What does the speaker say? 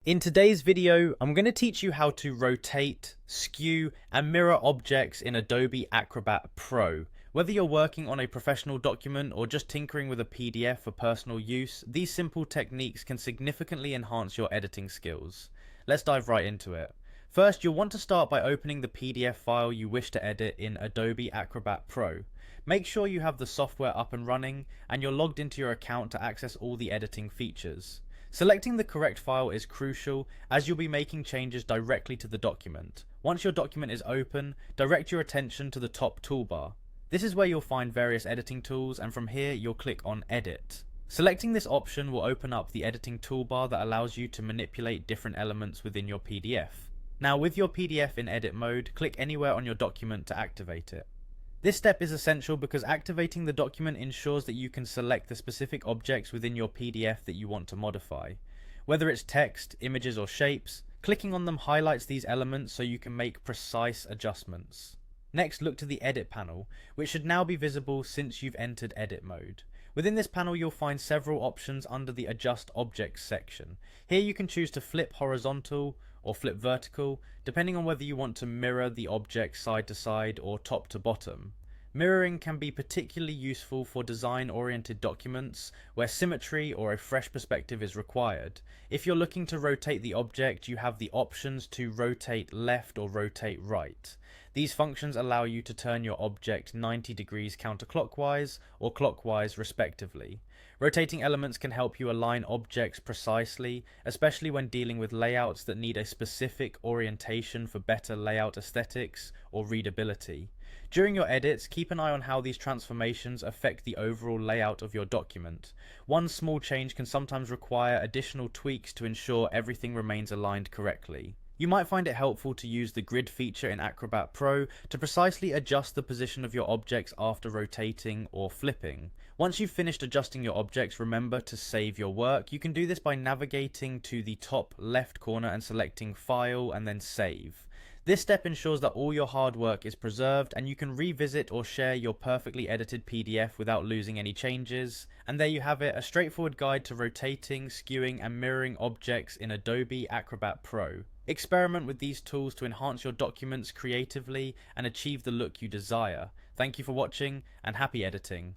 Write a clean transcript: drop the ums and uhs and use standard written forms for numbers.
In today's video, I'm going to teach you how to rotate, skew, and mirror objects in Adobe Acrobat Pro. Whether you're working on a professional document or just tinkering with a PDF for personal use, these simple techniques can significantly enhance your editing skills. Let's dive right into it. First, you'll want to start by opening the PDF file you wish to edit in Adobe Acrobat Pro. Make sure you have the software up and running and you're logged into your account to access all the editing features. Selecting the correct file is crucial as you'll be making changes directly to the document. Once your document is open, direct your attention to the top toolbar. This is where you'll find various editing tools, and from here you'll click on Edit. Selecting this option will open up the editing toolbar that allows you to manipulate different elements within your PDF. Now, with your PDF in edit mode, click anywhere on your document to activate it. This step is essential because activating the document ensures that you can select the specific objects within your PDF that you want to modify. Whether it's text, images, or shapes, clicking on them highlights these elements so you can make precise adjustments. Next, look to the Edit panel, which should now be visible since you've entered edit mode. Within this panel, you'll find several options under the Adjust Objects section. Here you can choose to flip horizontal or flip vertical, depending on whether you want to mirror the object side to side or top to bottom. Mirroring can be particularly useful for design-oriented documents where symmetry or a fresh perspective is required. If you're looking to rotate the object, you have the options to rotate left or rotate right. These functions allow you to turn your object 90 degrees counterclockwise or clockwise respectively. Rotating elements can help you align objects precisely, especially when dealing with layouts that need a specific orientation for better layout aesthetics or readability. During your edits, keep an eye on how these transformations affect the overall layout of your document. One small change can sometimes require additional tweaks to ensure everything remains aligned correctly. You might find it helpful to use the grid feature in Acrobat Pro to precisely adjust the position of your objects after rotating or flipping. Once you've finished adjusting your objects, remember to save your work. You can do this by navigating to the top left corner and selecting File and then Save. This step ensures that all your hard work is preserved and you can revisit or share your perfectly edited PDF without losing any changes. And there you have it, a straightforward guide to rotating, skewing, and mirroring objects in Adobe Acrobat Pro. Experiment with these tools to enhance your documents creatively and achieve the look you desire. Thank you for watching and happy editing.